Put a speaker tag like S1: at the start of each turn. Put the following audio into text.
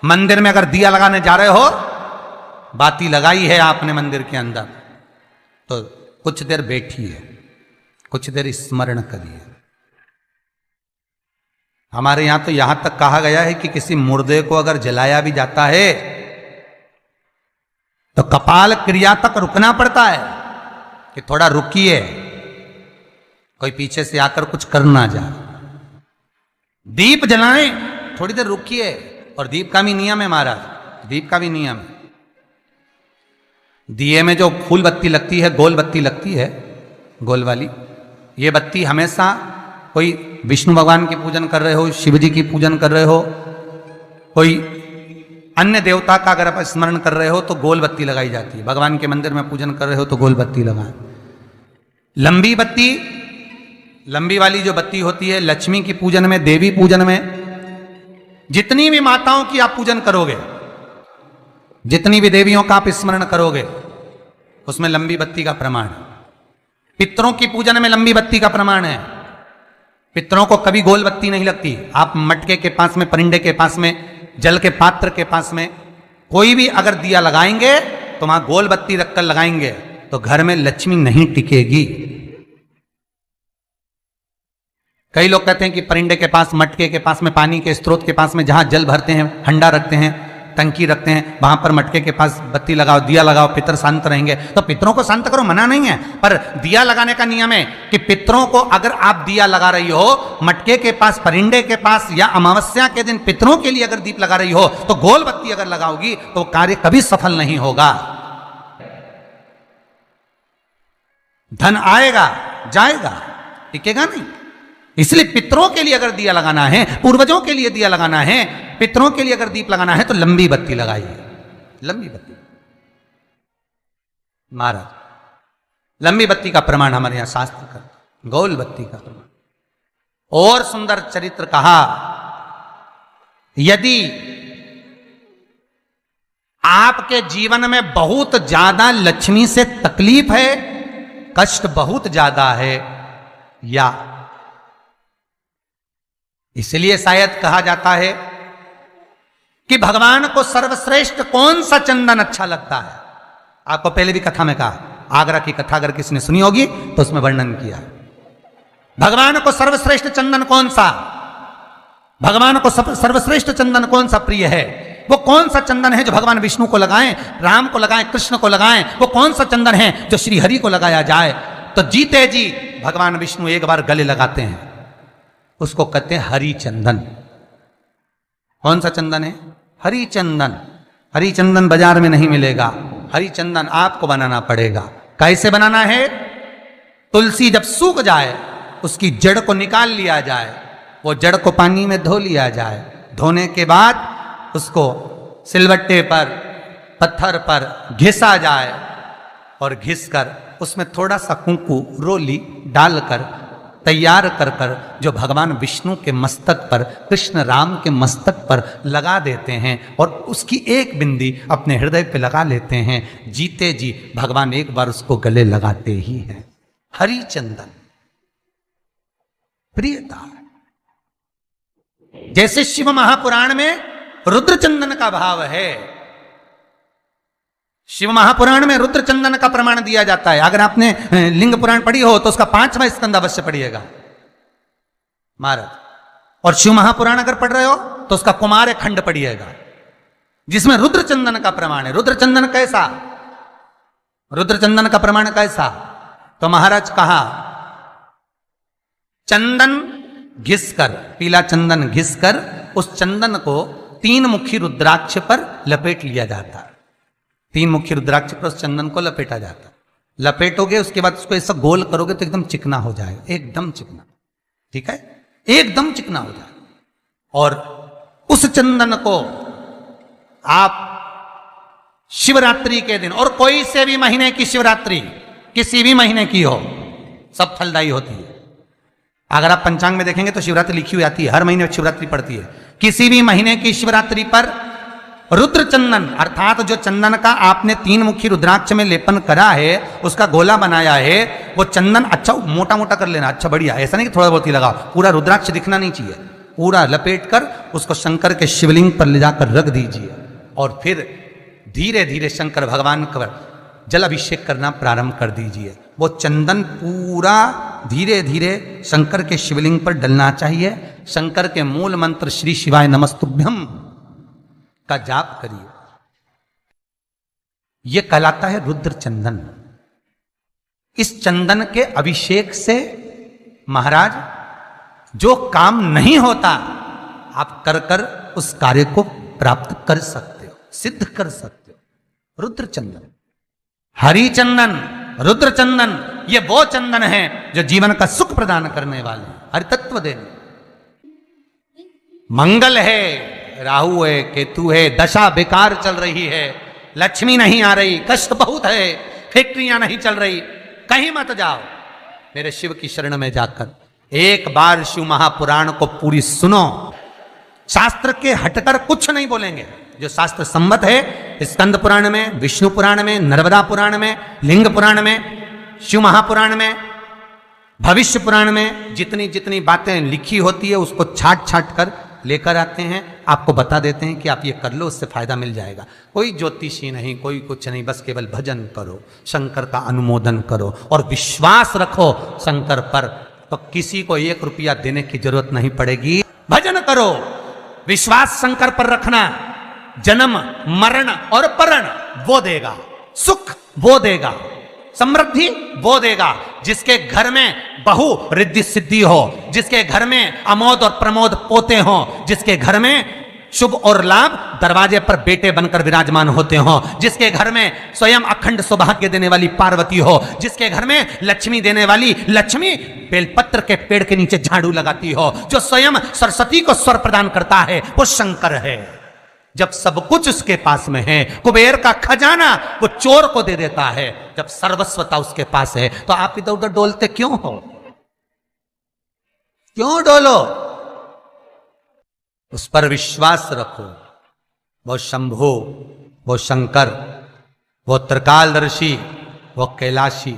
S1: मंदिर में अगर दिया लगाने जा रहे हो, बाती लगाई है आपने मंदिर के अंदर, तो कुछ देर बैठिए, कुछ देर स्मरण करिए। हमारे यहां तो यहां तक कहा गया है कि किसी मुर्दे को अगर जलाया भी जाता है तो कपाल क्रिया तक रुकना पड़ता है कि थोड़ा रुकिए, कोई पीछे से आकर कुछ कर ना जाए। दीप जलाएं, थोड़ी देर रुकिए। और दीप का भी नियम है महाराज, दीप का भी नियम है। दिए में जो फूल बत्ती लगती है, गोल बत्ती लगती है, गोल वाली, ये बत्ती हमेशा कोई विष्णु भगवान की पूजन कर रहे हो, शिव जी की पूजन कर रहे हो, कोई अन्य देवता का अगर आप स्मरण कर रहे हो तो गोल बत्ती लगाई जाती है। भगवान के मंदिर में पूजन कर रहे हो तो गोल बत्ती लगाएं। लंबी बत्ती, लंबी वाली जो बत्ती होती है, लक्ष्मी की पूजन में, देवी पूजन में, जितनी भी माताओं की आप पूजन करोगे, जितनी भी देवियों का आप स्मरण करोगे, उसमें लंबी बत्ती का प्रमाण है। पितरों की पूजन में लंबी बत्ती का प्रमाण है। पितरों को कभी गोल बत्ती नहीं लगती। आप मटके के पास में, परिंदे के पास में, जल के पात्र के पास में कोई भी अगर दिया लगाएंगे तो वहां गोल बत्ती रखकर लगाएंगे तो घर में लक्ष्मी नहीं टिकेगी। कई लोग कहते हैं कि परिंदे के पास, मटके के पास में, पानी के स्रोत के पास में जहां जल भरते हैं, हंडा रखते हैं, टंकी रखते हैं, वहां पर मटके के पास बत्ती लगाओ, दिया लगाओ, पितर शांत रहेंगे। तो पितरों को शांत करो, मना नहीं है, पर दिया लगाने का नियम है कि पितरों को अगर आप दिया लगा रही हो मटके के पास, परिंदे के पास, या अमावस्या के दिन पितरों के लिए अगर दीप लगा रही हो तो गोल बत्ती अगर लगाओगी तो कार्य कभी सफल नहीं होगा। धन आएगा जाएगा, टिकेगा नहीं। इसलिए पितरों के लिए अगर दिया लगाना है, पूर्वजों के लिए दिया लगाना है, पितरों के लिए अगर दीप लगाना है तो लंबी बत्ती लगाइए, लंबी बत्ती। महाराज, लंबी बत्ती का प्रमाण हमारे यहां शास्त्र का, गोल बत्ती का प्रमाण। और सुंदर चरित्र कहा, यदि आपके जीवन में बहुत ज्यादा लक्ष्मी से तकलीफ है, कष्ट बहुत ज्यादा है, या इसलिए शायद कहा जाता है कि भगवान को सर्वश्रेष्ठ कौन सा चंदन अच्छा लगता है। आपको पहले भी कथा में कहा, आगरा की कथा अगर किसी ने सुनी होगी तो उसमें वर्णन किया। भगवान को सर्वश्रेष्ठ चंदन कौन सा, भगवान को सर्वश्रेष्ठ चंदन कौन सा प्रिय है, वो कौन सा चंदन है जो भगवान विष्णु को लगाएं, राम को लगाएं, कृष्ण को लगाएं, वो कौन सा चंदन है जो श्री हरि को लगाया जाए। तो जीते जी भगवान विष्णु एक बार गले लगाते हैं, उसको कहते हैं हरि चंदन। कौन सा चंदन है? हरि चंदन। हरि चंदन बाजार में नहीं मिलेगा, हरि चंदन आपको बनाना पड़ेगा। कैसे बनाना है? तुलसी जब सूख जाए उसकी जड़ को निकाल लिया जाए, वो जड़ को पानी में धो लिया जाए, धोने के बाद उसको सिलबट्टे पर, पत्थर पर घिसा जाए और घिसकर उसमें थोड़ा सा कुंकू, रोली डालकर तैयार कर कर जो भगवान विष्णु के मस्तक पर, कृष्ण राम के मस्तक पर लगा देते हैं और उसकी एक बिंदी अपने हृदय पे लगा लेते हैं। जीते जी भगवान एक बार उसको गले लगाते ही हैं। हरि चंदन प्रियता। जैसे शिव महापुराण में रुद्र चंदन का भाव है, शिव महापुराण में रुद्र चंदन का प्रमाण दिया जाता है। अगर आपने लिंग पुराण पढ़ी हो तो उसका 5वां स्कंद अवश्य पढ़िएगा महाराज। और शिव महापुराण अगर पढ़ रहे हो तो उसका कुमार खंड पढ़िएगा, जिसमें रुद्र चंदन का प्रमाण है। रुद्र चंदन कैसा, रुद्र चंदन का प्रमाण कैसा? तो महाराज कहा, चंदन घिसकर, पीला चंदन घिसकर उस चंदन को 3 मुखी रुद्राक्ष पर लपेट लिया जाता है। 3 मुखी रुद्राक्ष पर उस चंदन को लपेटा जाता है। लपेटोगे उसके बाद उसको ऐसा गोल करोगे तो एकदम चिकना हो जाएगा, एकदम चिकना, ठीक है, एकदम चिकना हो जाएगा। और उस चंदन को आप शिवरात्रि के दिन, और कोई से भी महीने की शिवरात्रि, किसी भी महीने की हो, सब फलदायी होती है। अगर आप पंचांग में देखेंगे तो शिवरात्रि लिखी हुई आती है, हर महीने शिवरात्रि पड़ती है। किसी भी महीने की शिवरात्रि पर रुद्र चंदन, अर्थात जो चंदन का आपने 3 मुखी रुद्राक्ष में लेपन करा है, उसका गोला बनाया है, वो चंदन अच्छा मोटा मोटा कर लेना, अच्छा बढ़िया, ऐसा नहीं कि थोड़ा बहुत ही लगाओ, पूरा रुद्राक्ष दिखना नहीं चाहिए, पूरा लपेट कर उसको शंकर के शिवलिंग पर ले जाकर रख दीजिए और फिर धीरे धीरे शंकर भगवान का जल अभिषेक करना प्रारंभ कर दीजिए। वो चंदन पूरा धीरे धीरे शंकर के शिवलिंग पर डलना चाहिए। शंकर के मूल मंत्र श्री शिवाय नमस्तुभ्यम का जाप करिए। यह कहलाता है रुद्र चंदन। इस चंदन के अभिषेक से महाराज जो काम नहीं होता आप कर कर उस कार्य को प्राप्त कर सकते हो, सिद्ध कर सकते हो। रुद्र चंदन, हरि चंदन, रुद्र चंदन, ये वो चंदन है जो जीवन का सुख प्रदान करने वाले, हरि तत्व देने। मंगल है, राहु है, केतु है, दशा बेकार चल रही है, लक्ष्मी नहीं आ रही, कष्ट बहुत है, फैक्ट्रियां नहीं चल रही, कहीं मत जाओ, मेरे शिव की शरण में जाकर एक बार शिव महापुराण को पूरी सुनो। शास्त्र के हटकर कुछ नहीं बोलेंगे। जो शास्त्र सम्मत है स्कंद पुराण में, विष्णु पुराण में, नर्मदा पुराण में, लिंग पुराण में, शिव महापुराण में, भविष्य पुराण में जितनी जितनी बातें लिखी होती है उसको छाट छाट कर लेकर आते हैं, आपको बता देते हैं कि आप ये कर लो, उससे फायदा मिल जाएगा। कोई ज्योतिषी नहीं, कोई कुछ नहीं, बस केवल भजन करो, शंकर का अनुमोदन करो और विश्वास रखो शंकर पर, तो किसी को 1 रुपया देने की जरूरत नहीं पड़ेगी। भजन करो, विश्वास शंकर पर रखना, जन्म मरण और परण वो देगा, सुख वो देगा, समृद्धि वो देगा। जिसके घर में बहु रिद्धि सिद्धि हो, जिसके घर में अमोद और प्रमोद पोते हो, जिसके घर में शुभ और लाभ दरवाजे पर बेटे बनकर विराजमान होते हो, जिसके घर में स्वयं अखंड सौभाग्य देने वाली पार्वती हो, जिसके घर में लक्ष्मी देने वाली लक्ष्मी बेलपत्र के पेड़ के नीचे झाड़ू लगाती हो, जो स्वयं सरस्वती को स्वर प्रदान करता है वो शंकर है। जब सब कुछ उसके पास में है, कुबेर का खजाना वो चोर को दे देता है, जब सर्वस्वता उसके पास है, तो आप इधर उधर डोलते क्यों हो? क्यों डोलो? उस पर विश्वास रखो। वो शंभु, वो शंकर, वो त्रिकालदर्शी, वो कैलाशी,